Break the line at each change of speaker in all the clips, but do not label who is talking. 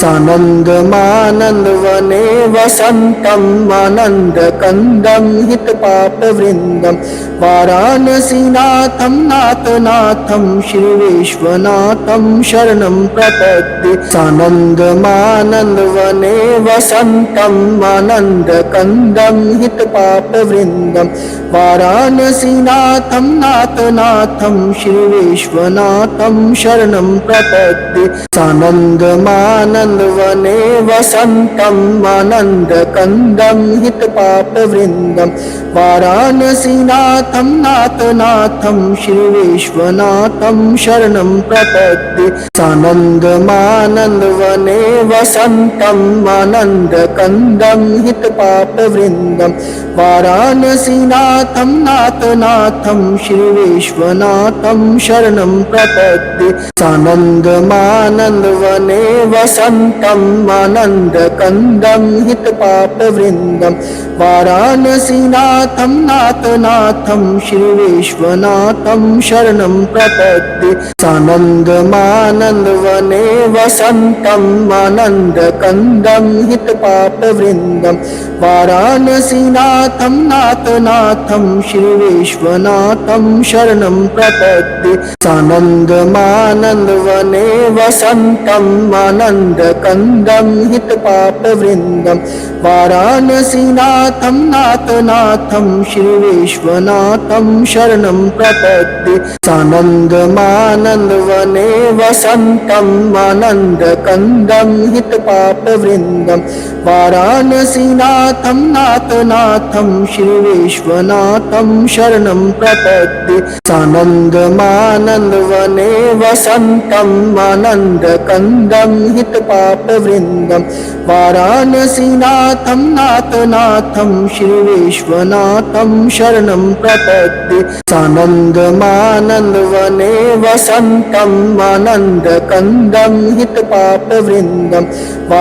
सानन्दमानन्दवने वसन्तम् आनन्दकन्दं हितपापवृन्दं वाराणसीनाथं नाथनाथं श्रीविश्वनाथं शरणं प्रपद्ये। सानन्दमानन्दवने वसन्तम् आनन्दकन्दं हितपापवृन्दं वाराणसीनाथं नाथनाथं श्रीविश्वनाथं शरणं प्रपद्ये। सानन्दमानन्दवने वसन्तम् आनन्दकन्दं हितपापवृन्दं वाराणसीनाथं नाथनाथं श्रीविश्वनाथं शरणं प्रपद्ये। सानन्दमानन्दवने वसन्तम् आनन्दकन्दं हितपापवृन्दं वाराणसीनाथं नाथनाथं श्रीविश्वनाथं शरणं प्रपद्ये। सानन्दमानन्दवने वसन्तम् आनन्दकन्दं हितपापवृन्दं वाराणसीनाथं नाथनाथं श्रीविश्वनाथं शरणं प्रपद्ये। सानन्दमानन्दवने वसन्तम् आनन्दकन्दं हितपापवृन्दं वाराणसीनाथं नाथनाथं श्रीविश्वनाथं शरणं प्रपद्ये। सानन्दमानन्दवने वसन्तम् आनन्दकन्दं हितपापवृन्दं वाराणसीनाथं नाथनाथं श्रीविश्वनाथं शरणं प्रपद्ये। सानन्दमानन्दवने वसन्तम् आनन्दकन्दं हितपापवृन्दं वाराणसीनाथं नाथनाथं श्रीविश्वनाथं शरणं प्रपद्ये। सानन्दमानन्दवने वसन्तम् आनन्दकन्दं हितपापवृन्दं वाराणसीनाथं नाथनाथं श्रीविश्वनाथं शरणं प्रपद्ये। सानन्दमानन्दवने वसन्तम् आनन्दकन्दं हितपापवृन्दं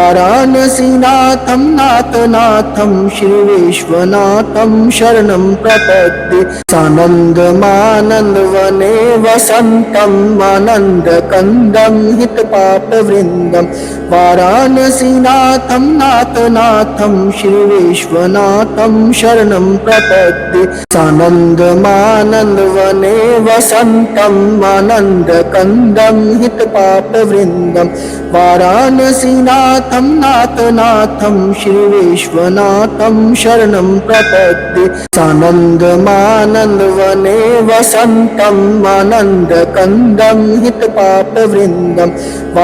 वाराणसीनाथं नाथनाथं श्रीविश्वनाथं शरणं प्रपद्ये। सानन्दमानन्दवने वसन्तम् आनन्दकन्दं हितपापवृन्दं वाराणसीनाथं नाथनाथं श्रीविश्वनाथं शरणं प्रपद्ये। सानन्दमानन्दवने वसन्तम् आनन्दकन्दं हितपापवृन्दं वाराणसीनाथं नाथनाथं श्रीविश्वनाथं शरणं प्रपद्ये। सानन्दमानन्दवने वसन्तम् आनन्दकन्दं हितपापवृन्दं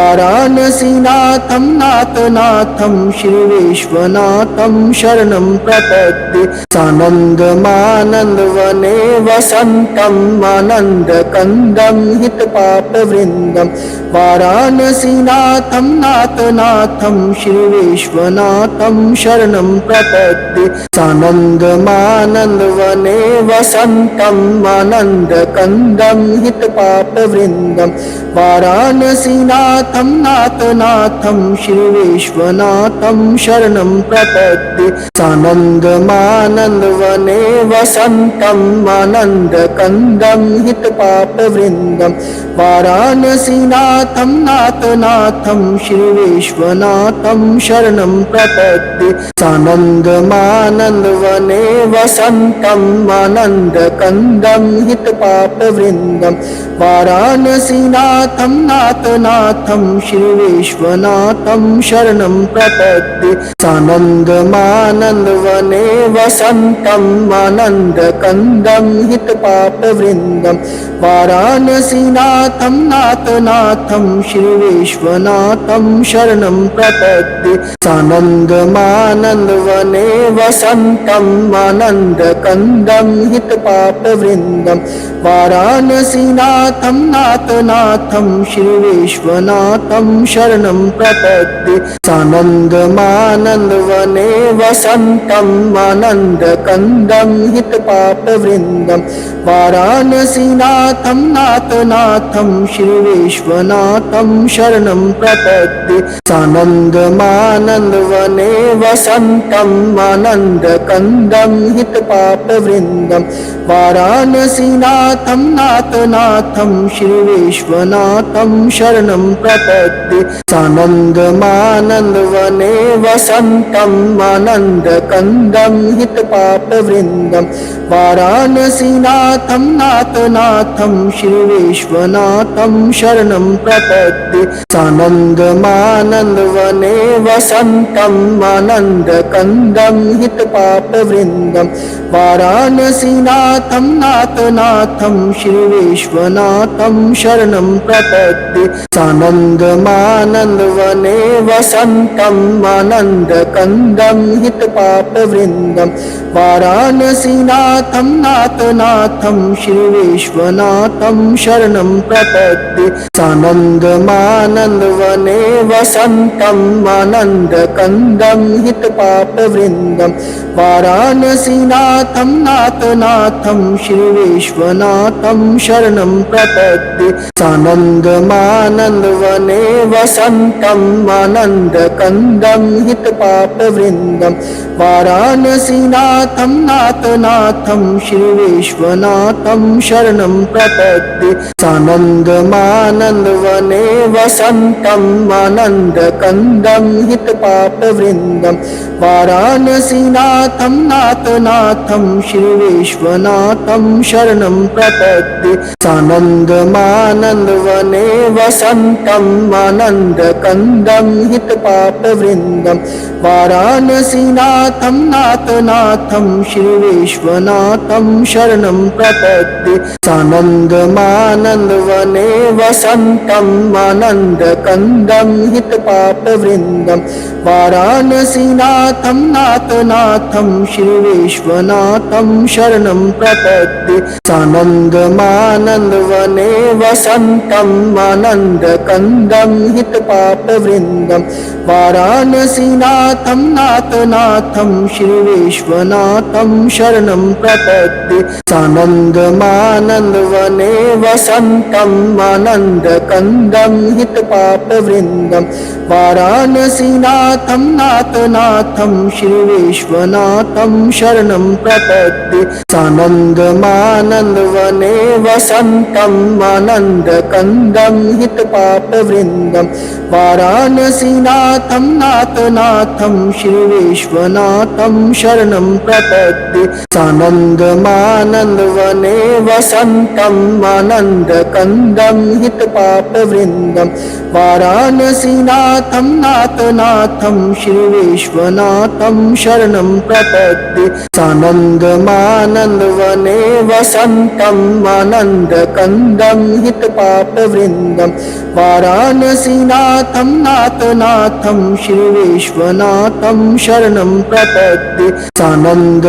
वाराणसीनाथं नाथनाथं श्रीविश्वनाथं शरणं प्रपद्ये। सानन्दमानन्दवने वसन्तम् आनन्दकन्दं हितपापवृन्दं वाराणसीनाथं नाथनाथं श्रीविश्वनाथं शरणं प्रपद्ये। सानन्दमानन्दवने वसन्तम् आनन्दकन्दं हितपापवृन्दं वाराणसीनाथं नाथनाथं श्रीविश्वनाथं शरणं प्रपद्ये। सानन्दमानन्दवने वसन्तम् आनन्दकन्दं हितपापवृन्दं वाराणसीनाथं नाथनाथं श्रीविश्वनाथं शरणं प्रपद्ये। सानन्दमानन्दवने वसन्तम् आनन्दकन्दं हितपापवृन्दं वाराणसीनाथं नाथनाथं श्रीविश्वनाथं शरणं प्रपद्ये। सानन्दमानन्दवने वसन्तम् आनन्दकन्दं हितपापवृन्दं वाराणसीनाथं नाथनाथं श्रीविश्वनाथं शरणं प्रपद्ये। सानन्दमानन्दवने वसन्तम् आनन्दकन्दं हितपापवृन्दं वाराणसीनाथं नाथनाथं श्रीविश्वनाथं शरणं प्रपद्ये। सानन्दमानन्दवने वसन्तम् आनन्दकन्दं हितपापवृन्दं वाराणसीनाथं नाथनाथं श्रीविश्वनाथं शरणं प्रपद्ये। सानन्दमानन्दवने वसन्तम् आनन्दकन्दं हितपापवृन्दं हितपापवृन्दं वाराणसीनाथं नाथनाथं श्रीविश्वनाथं शरणं प्रपद्ये सानन्दमानन्दवने वसन्तम् आनन्दकन्दं हितपापवृन्दं वाराणसीनाथं नाथनाथं श्रीविश्वनाथं शरणं प्रपद्ये सानन्दमानन्दवने वसन्तम् आनन्दकन्दं हितपापवृन्दं वाराणसीनाथं नाथनाथं श्रीविश्वनाथं शरणं प्रपद्ये सानन्दमानन्दवने वसन्तम् आनन्दकन्दं हितपापवृन्दं वाराणसीनाथं नाथनाथं श्रीविश्वनाथं शरणं प्रपद्ये सानन्दमानन्दवने वसन्तम् आनन्दकन्दं हितपापवृन्दं वाराणसीनाथं नाथनाथं श्रीविश्वनाथं शरणं प्रपद्ये सानन्दमानन्दवने वसन्तम् आनन्दकन्दं हितपापवृन्दं वाराणसीनाथं नाथनाथं श्रीविश्वनाथं शरणं प्रपद्ये सानन्दमानन्दवने वसन्तम् आनन्दकन्दं हितपापवृन्दं वाराणसीनाथं नाथनाथं श्रीविश्वनाथं शरणं प्रपद्ये सानन्दमानन्दवने वसन्तम् आनन्दकन्दं हितपापवृन्दं वाराणसीनाथं नाथनाथं श्रीविश्वनाथं शरणं प्रपद्ये सानन्दमानन्दवने वसन्तम् आनन्दकन्दं हितपापवृन्दं वाराणसीनाथं नाथनाथं श्रीविश्वनाथं शरणं प्रपद्ये सानन्दमानन्दवने वसन्तम् आनन्दकन्दं हितपापवृन्दं वाराणसीनाथं नाथनाथं श्रीविश्वनाथं शरणं प्रपद्ये सानन्दमानन्दवने वसन्तम् आनन्दकन्दं हितपापवृन्दं वाराणसीनाथं नाथनाथं श्रीविश्वनाथं शरणं प्रपद्ये सानन्दमानन्दवने वसन्तम् आनन्दकन्दं हितपापवृन्दं वाराणसीनाथं नाथनाथं श्रीविश्वनाथं शरणं प्रपद्ये सानन्दमानन्दवने वसन्तम् आनन्दकन्दं हितपापवृन्दं वाराणसीनाथं नाथनाथं श्रीविश्वनाथं शरणं प्रपद्ये सानन्दमानन्दवने वसन्तम् आनन्दकन्दं हितपापवृन्दं वाराणसीनाथं नाथनाथं श्रीविश्वनाथं शरणं प्रपद्ये सानन्दमानन्दवने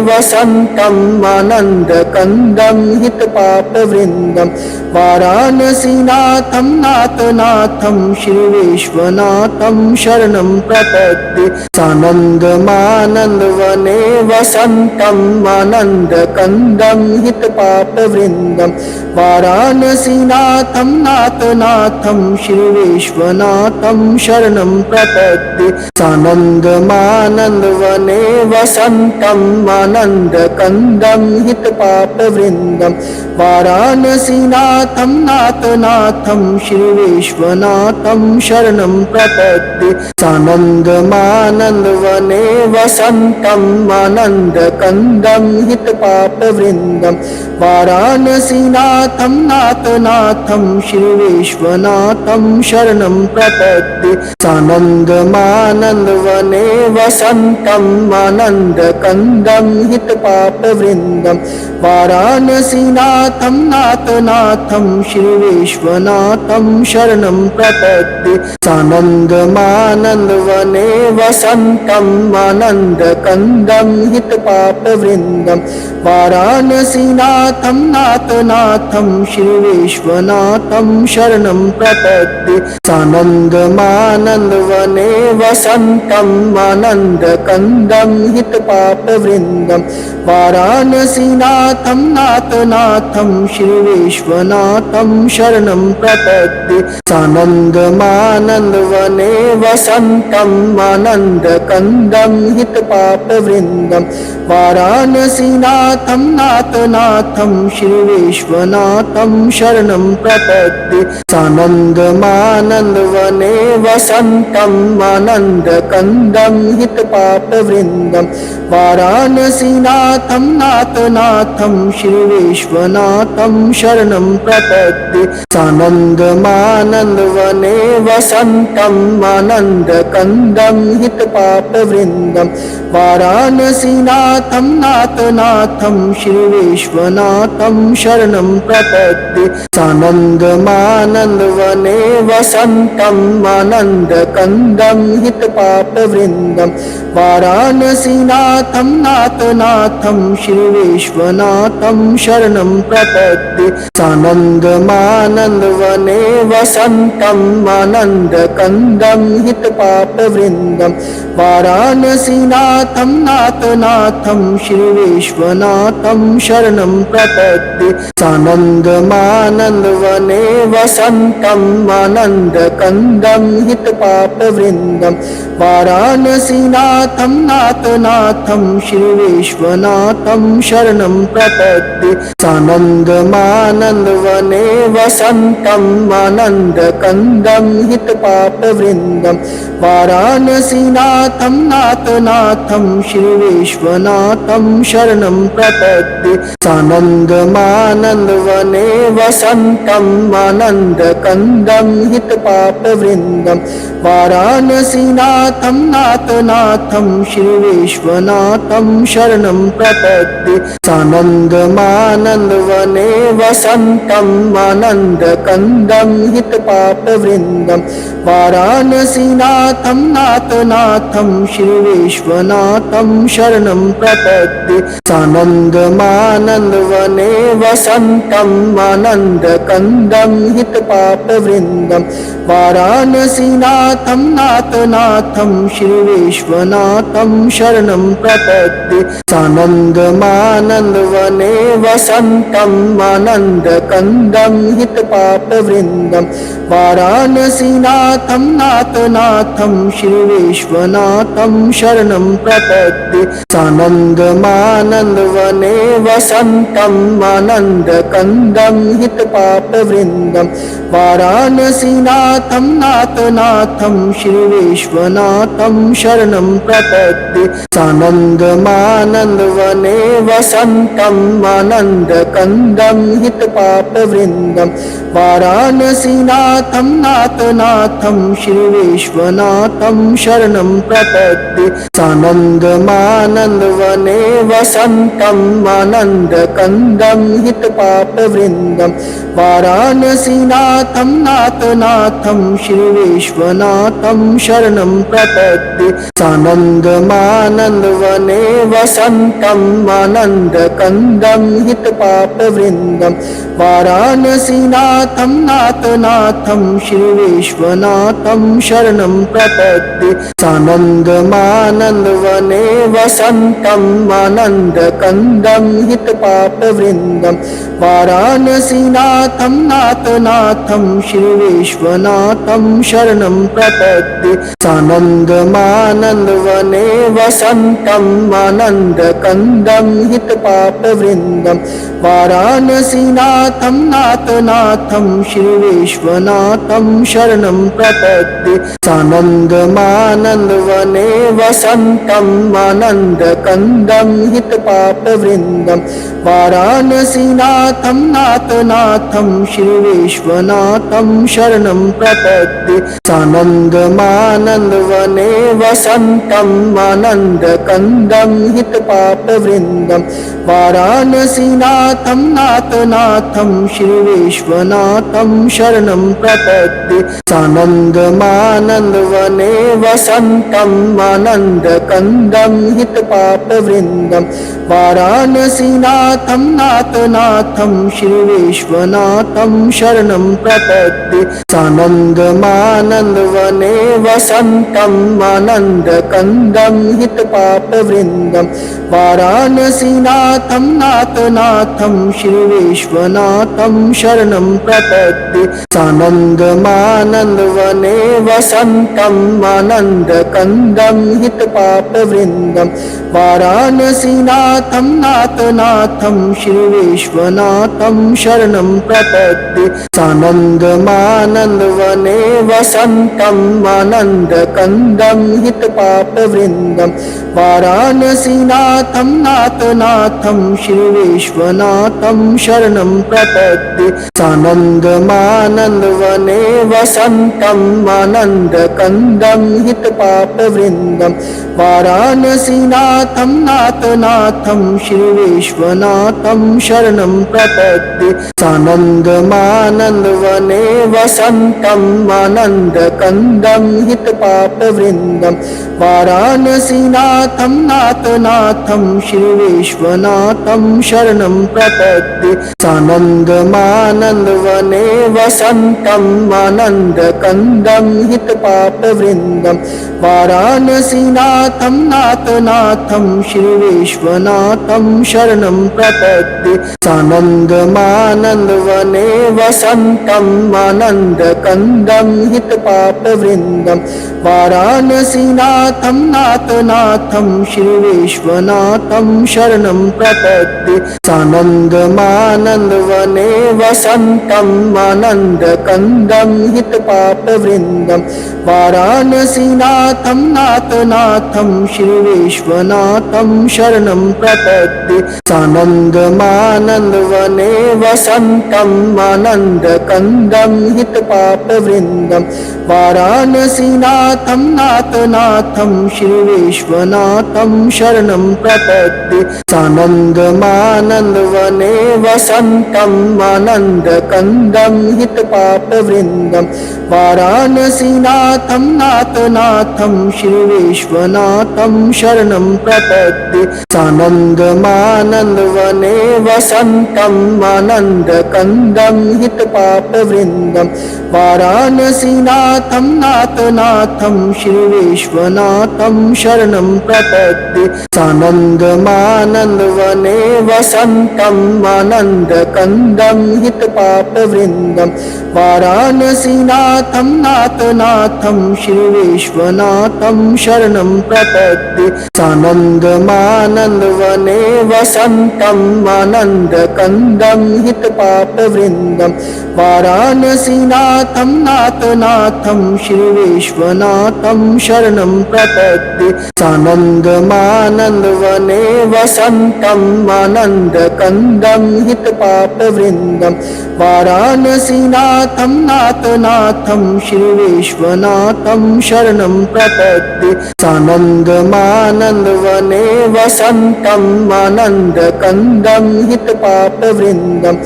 वसन्तम् आनन्दकन्दं हितपापवृन्दं वाराणसीनाथं नाथनाथं श्रीविश्वनाथं शरणं प्रपद्ये सानन्दमानन्दवने वसन्तम् आनन्दकन्दं हितपापवृन्दं वाराणसीनाथं नाथनाथं श्रीविश्वनाथं शरणं प्रपद्ये सानन्दमानन्दवने वसन्तम् आनन्दकन्दं हितपापवृन्दं वाराणसीनाथं नाथनाथं श्रीविश्वनाथं शरणं प्रपद्ये सानन्दमानन्दवने वसन्तम् आनन्दकन्दं हितपापवृन्दं वाराणसीनाथं नाथनाथं श्रीविश्वनाथं शरणं प्रपद्ये सानन्दमानन्दवने वसन्तम् आनन्दकन्दं हितपापवृन्दं वाराणसीनाथं नाथनाथं श्रीविश्वनाथं शरणं प्रपद्ये सानन्दमानन्दवने वसन्तम् आनन्दकन्दं हितपापवृन्दं वाराणसीनाथं नाथनाथं श्रीविश्वनाथं शरणं प्रपद्ये सानन्दमानन्दवने वसन्तम् आनन्दकन्दं हितपापवृन्दं वाराणसीनाथं नाथनाथं श्रीविश्वनाथं शरणं प्रपद्ये सानन्दमानन्दवने वसन्तम् आनन्दकन्दं हितपापवृन्दं वाराणसीनाथं नाथनाथं श्रीविश्वनाथं शरणं प्रपद्ये सानन्दमानन्दवने वसन्तम् आनन्दकन्दं हितपापवृन्दं वाराणसीनाथं नाथनाथं श्रीविश्वनाथं शरणं प्रपद्ये सानन्दमानन्दवने वसन्तम् आनन्दकन्दं हितपापवृन्दं वाराणसीनाथं नाथनाथं श्रीविश्वनाथं शरणं प्रपद्ये सानन्दमानन्दवने वसन्तम् आनन्दकन्दं हितपापवृन्दं वाराणसीनाथं नाथनाथं श्रीविश्वनाथं शरणं प्रपद्ये सानन्दमानन्दवने वसन्तम् आनन्दकन्दं हितपापवृन्दं वाराणसीनाथं नाथनाथं श्रीविश्वनाथं शरणं प्रपद्ये सानन्दमानन्दवने वसन्तम् आनन्दकन्दं हितपापवृन्दं वाराणसीनाथं नाथनाथं श्रीविश्वनाथं शरणं प्रपद्ये सानन्दमानन्दवने वसन्तम् आनन्दकन्दं हितपापवृन्दं वाराणसीनाथं नाथनाथं श्रीविश्वनाथं शरणं प्रपद्ये सानन्दमानन्दवने वसन्तम् आनन्दकन्दं हितपापवृन्दं वाराणसीनाथं नाथनाथं श्रीविश्वनाथं शरणं प्रपद्ये सानन्दमानन्दवने वसन्तम् आनन्दकन्दं हितपापवृन्दं वाराणसीनाथं नाथनाथं श्रीविश्वनाथं शरणं प्रपद्ये सानन्दमानन्दवने वसन्तम् आनन्दकन्दं हितपापवृन्दं वाराणसीनाथं नाथनाथं श्रीविश्वनाथं शरणं प्रपद्ये सानन्दमानन्दवने वसन्तम् आनन्दकन्दं हितपापवृन्दं वाराणसीनाथं नाथनाथं श्रीविश्वनाथं शरणं प्रपद्ये सानन्दमानन्दवने वसन्तम् आनन्दकन्दं हितपापवृन्दं वाराणसीनाथं नाथनाथं श्रीविश्वनाथं शरणं प्रपद्ये सानन्दमानन्दवने वसन्तम् आनन्दकन्दं हितपापवृन्दं वाराणसीनाथं नाथनाथं श्रीविश्वनाथं शरणं प्रपद्ये सानन्दमानन्दवने वसन्तम् आनन्दकन्दं हितपापवृन्दं वाराणसीनाथं नाथनाथं श्रीविश्वनाथं शरणं प्रपद्ये सानन्दमानन्दवने वसन्तम् आनन्दकन्दं हितपापवृन्दं वाराणसीनाथं नाथनाथं श्रीविश्वनाथं शरणं प्रपद्ये सानन्दमानन्दवने वसन्तम् आनन्दकन्दं हितपापवृन्दं वाराणसीनाथं नाथनाथं श्रीविश्वनाथं शरणं प्रपद्ये सानन्दमानन्दवने वसन्तम् आनन्दकन्दं हितपापवृन्दं वाराणसीनाथं नाथनाथं श्रीविश्वनाथं शरणं प्रपद्ये सानन्दमानन्दवने वसन्तम् आनन्दकन्दं हितपापवृन्दं वाराणसीनाथं नाथनाथं श्रीविश्वनाथं शरणं प्रपद्ये सानन्दमानन्दवने वसन्तम् आनन्दकन्दं हितपापवृन्दं वाराणसीनाथं नाथनाथं श्रीविश्वनाथं शरणं प्रपद्ये सानन्दमानन्दवने वसन्तम् आनन्दकन्दं हितपापवृन्दं वाराणसीनाथं नाथनाथं श्रीविश्वनाथं शरणं प्रपद्ये सानन्दमानन्दवने वसन्तम् आनन्दकन्दं हितपापवृन्दं वाराणसीनाथं नाथनाथं श्रीविश्वनाथं शरणं प्रपद्ये सानन्दमानन्दवने वसन्तम् आनन्दकन्दं हितपापवृन्दं वाराणसीनाथं नाथनाथं श्रीविश्वनाथं शरणं प्रपद्ये सानन्दमानन्दवने वसन्तम् आनन्दकन्दं हितपापवृन्दं वाराणसीनाथं नाथनाथं श्रीविश्वनाथं शरणं प्रपद्ये सानन्दमानन्दवने वसन्तम् आनन्दकन्दं हितपापवृन्दं वाराणसीनाथं नाथनाथं श्रीविश्वनाथं शरणं प्रपद्ये सानन्दमानन्दवने वसन्तम् आनन्दकन्दं हितपापवृन्दं वाराणसीनाथं नाथनाथं श्रीविश्वनाथं शरणं प्रपद्ये सानन्दमानन्दवने वसन्तम् आनन्दकन्दं हितपापवृन्दं वाराणसीनाथं नाथनाथं श्रीविश्वनाथं शरणं प्रपद्ये सानन्दमानन्दवने वसन्तम् आनन्दकन्दं हितपापवृन्दं वाराणसीनाथं नाथनाथं श्रीविश्वनाथं शरणं प्रपद्ये सानन्दमानन्दवने वसन्तम् आनन्दकन्दं हितपापवृन्दं वाराणसीनाथं नाथनाथं श्रीविश्वनाथं शरणं प्रपद्ये सानन्दमानन्दवने वसन्तम् आनन्दकन्दं हितपापवृन्दं वाराणसीनाथं नाथनाथं श्रीविश्वनाथं शरणं प्रपद्ये सानन्दमानन्दवने वसन्तम् आनन्दकन्दं हितपापवृन्दं वाराणसीनाथं नाथनाथं श्रीविश्वनाथं शरणं प्रपद्ये सानन्दमानन्दवने वसन्तम् आनन्दकन्दं हितपापवृन्दं वाराणसीनाथं नाथनाथं श्रीविश्वनाथं शरणं प्रपद्ये सानन्दमानन्दवने वसन्तम् आनन्दकन्दं हितपापवृन्दं वाराणसीनाथं नाथनाथं श्रीविश्वनाथं शरणं प्रपद्ये सानन्दमानन्दवने वसन्तम् आनन्दकन्दं हितपापवृन्दं वाराणसीनाथं नाथनाथं श्रीविश्वनाथं शरणं प्रपद्ये सानन्दमानन्दवने वसन्तम् आनन्दकन्दं हितपापवृन्दं वाराणसीनाथं नाथनाथं श्रीविश्वनाथं शरणं प्रपद्ये सानन्दमानन्दवने वसन्तम् आनन्दकन्दं हितपापवृन्दं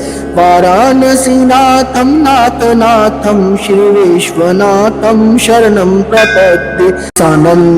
वाराणसीनाथं नाथनाथं श्रीविश्वनाथं शरणं प्रपद्ये सानन्दमानन्दवने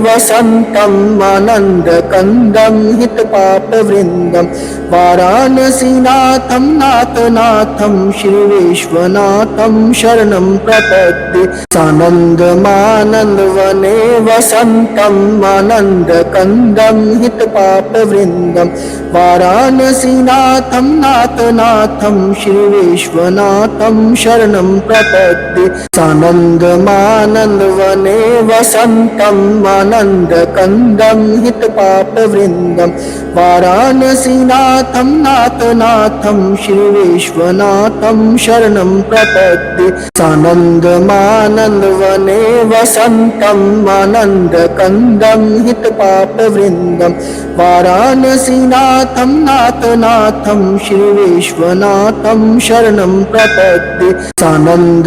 वसन्तम् आनन्दकन्दं हितपापवृन्दं वाराणसीनाथं नाथनाथं श्रीविश्वनाथं शरणं प्रपद्ये सानन्दमानन्दवने वसन्तम् आनन्दकन्दं हितपापवृन्दं वाराणसीनाथं नाथनाथं श्रीविश्वनाथं शरणं प्रपद्ये सानन्दमानन्दवने वसन्तम् आनन्दकन्दं हितपापवृन्दं वाराणसीनाथं नाथनाथं श्रीविश्वनाथं शरणं प्रपद्ये सानन्दमानन्दवने वसन्तम् आनन्दकन्दं हितपापवृन्दं वाराणसीनाथं नाथनाथं श्रीविश्वनाथं शरणं प्रपद्ये सानन्दमानन्दवने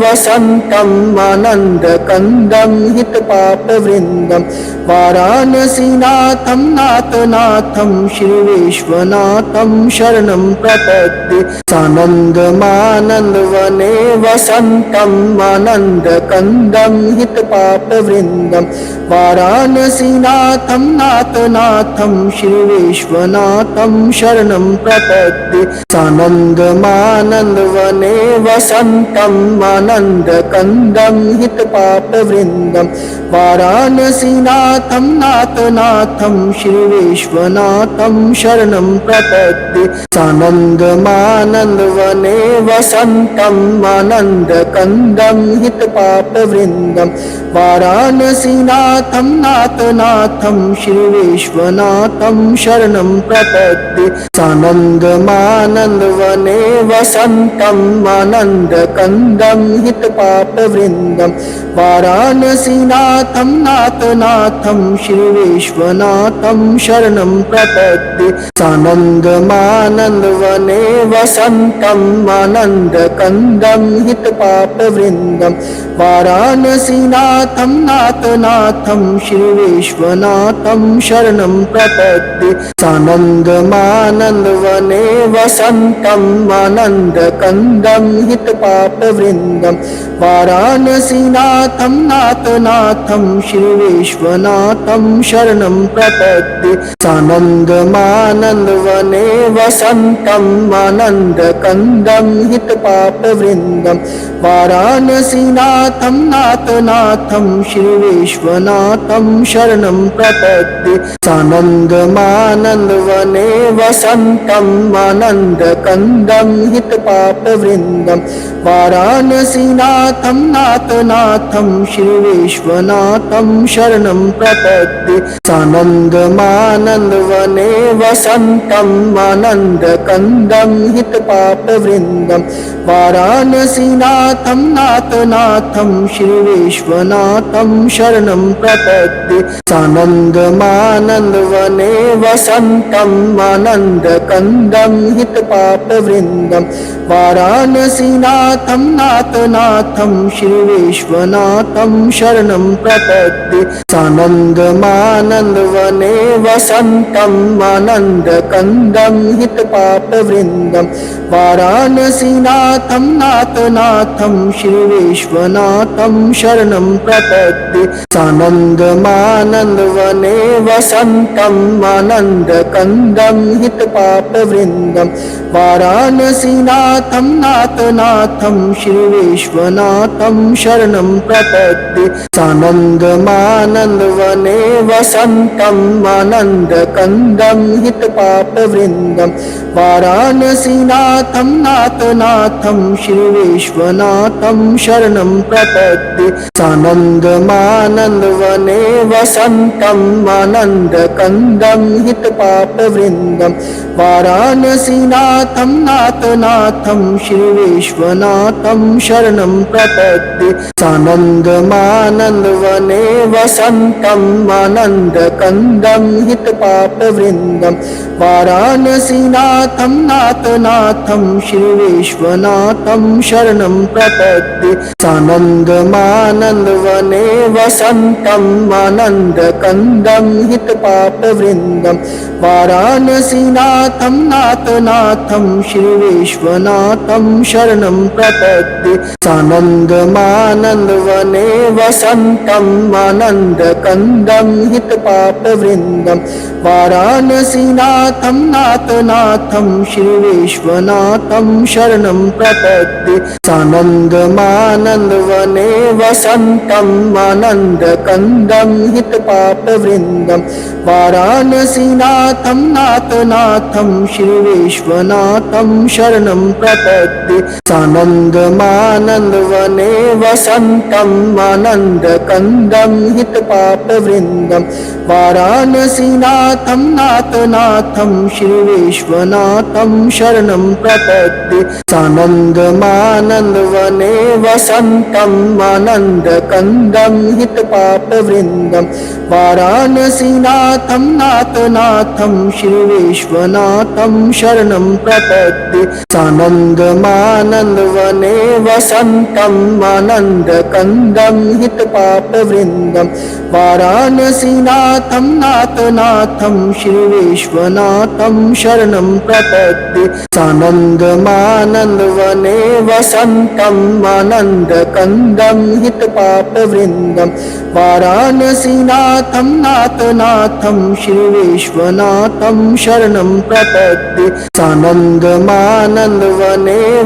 वसन्तम् आनन्दकन्दं हितपापवृन्दं वाराणसीनाथं नाथनाथं श्रीविश्वनाथं शरणं प्रपद्ये सानन्दमानन्दवने वसन्तम् आनन्दकन्दं हितपापवृन्दं वाराणसीनाथं नाथनाथं श्रीविश्वनाथं शरणं प्रपद्ये सानन्दमानन्दवने वसन्तम् आनन्दकन्दं हितपापवृन्दं वाराणसीनाथं नाथनाथं श्रीविश्वनाथं शरणं प्रपद्ये सानन्दमानन्दवने वसन्तम् आनन्दकन्दं हितपापवृन्दं वाराणसीनाथं नाथनाथं श्रीविश्वनाथं शरणं प्रपद्ये सानन्दमानन्दवने वसन्तम् आनन्दकन्दं हितपापवृन्दं वाराणसीनाथं नाथनाथं श्रीविश्वनाथं शरणं प्रपद्ये सानन्दमानन्दवने वसन्तम् आनन्दकन्दं हितपापवृन्दं वाराणसीनाथं नाथनाथं श्रीविश्वनाथं शरणं प्रपद्ये सानन्दमानन्दवने वसन्तम् आनन्दकन्दं हितपापवृन्दं वाराणसीनाथं नाथनाथं श्रीविश्वनाथं शरणं प्रपद्ये सानन्दमानन्दवने वसन्तम् आनन्दकन्दं हितपापवृन्दं वाराणसीनाथं नाथनाथं श्रीविश्वनाथं शरणं प्रपद्ये सानन्दमानन्दवने वसन्तम् आनन्दकन्दं हितपापवृन्दं वाराणसीनाथं नाथनाथं श्रीविश्वनाथं शरणं प्रपद्ये सानन्दमानन्दवने वसन्तम् आनन्दकन्दं हितपापवृन्दं वाराणसीनाथं नाथनाथं श्रीविश्वनाथं शरणं प्रपद्ये सानन्दमानन्दवने वसन्तम् आनन्दकन्दं हितपापवृन्दं वाराणसीनाथं नाथनाथं श्रीविश्वनाथं शरणं प्रपद्ये सानन्दमानन्दवने वसन्तम् आनन्दकन्दं हितपापवृन्दं वाराणसीनाथं नाथनाथं श्रीविश्वनाथं शरणं प्रपद्ये सानन्दमानन्दवने वसन्तम् आनन्दकन्दं हितपापवृन्दं वाराणसीनाथं नाथनाथं श्रीविश्वनाथं शरणं प्रपद्ये सानन्दमानन्दवने वसन्तम् आनन्दकन्दं हितपापवृन्दं वाराणसीनाथं नाथनाथं श्रीविश्वनाथं शरणं प्रपद्ये सानन्दमानन्दवने वसन्तम् आनन्दकन्दं हितपापवृन्दं वाराणसीनाथं नाथनाथं श्रीविश्वनाथं शरणं प्रपद्ये सानन्दमानन्दवने वसन्तम् आनन्दकन्दं हितपापवृन्दं वाराणसीनाथं नाथनाथं श्रीविश्वनाथं शरणं प्रपद्ये सानन्दमानन्दवने वसन्तम् आनन्दकन्दं हितपापवृन्दं वाराणसीनाथं नाथनाथं श्रीविश्वनाथं शरणं प्रपद्ये सानन्दमानन्दवने वसन्तम् आनन्दकन्दं हितपापवृन्दं वाराणसीनाथं नाथनाथं श्रीविश्वनाथं शरणं प्रपद्ये सानन्दमानन्दवने वसन्तम् आनन्दकन्दं हितपापवृन्दं वाराणसीनाथं नाथनाथं श्रीविश्वनाथं शरणं प्रपद्ये सानन्दमानन्दवने वसन्तम् आनन्दकन्दं हितपापवृन्दं वाराणसीनाथं नाथनाथं श्रीविश्वनाथं शरणं प्रपद्ये सानन्दमानन्दवने वसन्तम् आनन्दकन्दं हितपापवृन्दं वाराणसीनाथं नाथनाथं श्रीविश्वनाथं शरणं प्रपद्ये सानन्दमानन्दवने वसन्तम् आनन्दकन्दं हितपापवृन्दं वाराणसीनाथं वाराणसीनाथं नाथनाथं श्री विश्वनाथं शरणं प्रपद्ये सानन्दमानन्दवने वसन्तम् आनन्दकन्दं हितपापवृन्दं वाराणसीनाथं नाथनाथं श्री विश्वनाथं शरणं प्रपद्ये सानन्दमानन्दवने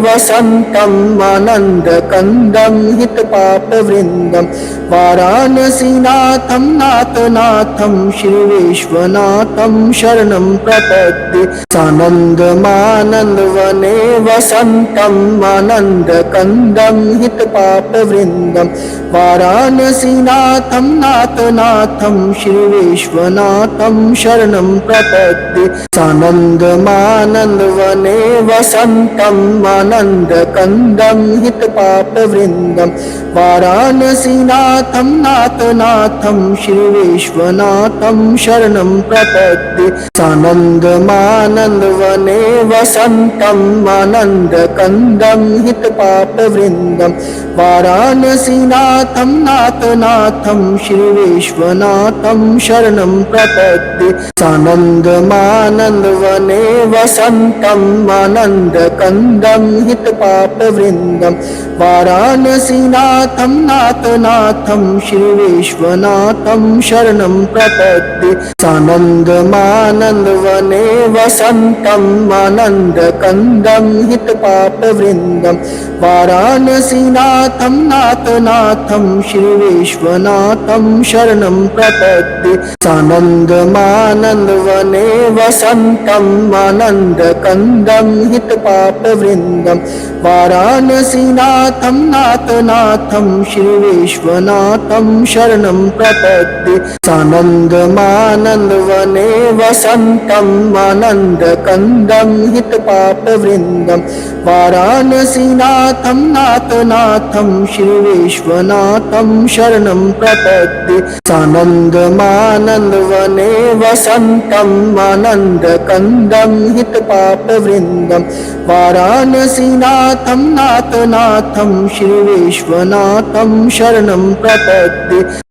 वसन्तम् आनन्दकन्दं हितपापवृन्दं वाराणसीनाथं नाथनाथं श्री विश्वनाथं शरणं प्रपद्ये सानन्दमानन्दवने वसन्तम् आनन्दकन्दं हितपापवृन्दं वाराणसीनाथं नाथनाथं श्री विश्वनाथं शरणं प्रपद्ये सानन्दमानन्दवने वसन्तम् आनन्दकन्दं हितपापवृन्दं वाराणसीनाथं नाथनाथं श्री विश्वनाथं शरणं प्रपद्ये सानन्दमानन्दवने वसन्तम् आनन्दकन्दं हितपापवृन्दं वाराणसीनाथं नाथनाथं श्री विश्वनाथं शरणं प्रपद्ये सानन्दमानन्दवने वसन्तम् आनन्दकन्दं हितपापवृन्दं वाराणसीनाथं नाथनाथं श्री विश्वनाथं शरणं प्रपद्ये सानन्दमानन्दवने वसन्तम् आनन्दकन्दं हितपापवृन्दं वाराणसीनाथं नाथनाथं श्री विश्वनाथं शरणं प्रपद्ये सानन्दमानन्दवने वसन्तम् आनन्दकन्दं हितपापवृन्दं वाराणसीनाथं नाथनाथं श्री विश्वनाथं शरणं प्रपद्ये सानन्दमानन्दवने वसन्तम् आनन्दकन्दं हितपापवृन्दं वाराणसीनाथं नाथनाथं श्री विश्वनाथं शरणं प्रपद्ये सानन्दमानन्दवने वसन्तम् आनन्दकन्दं हितपापवृन्दं वाराणसीनाथं नाथनाथं श्री विश्वनाथं शरणं प्रपद्ये